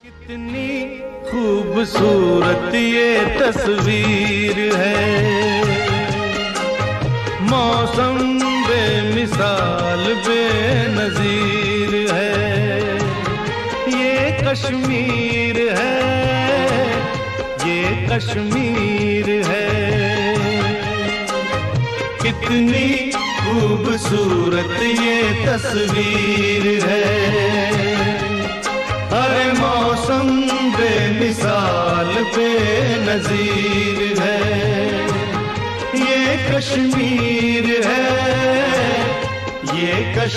कितनी खूबसूरत ये तस्वीर है, मौसम बेमिसाल बेनज़ीर है। ये कश्मीर है, ये कश्मीर है। कितनी खूबसूरत ये तस्वीर है, अरे मौसम बेमिसाल बेनज़ीर है। ये कश्मीर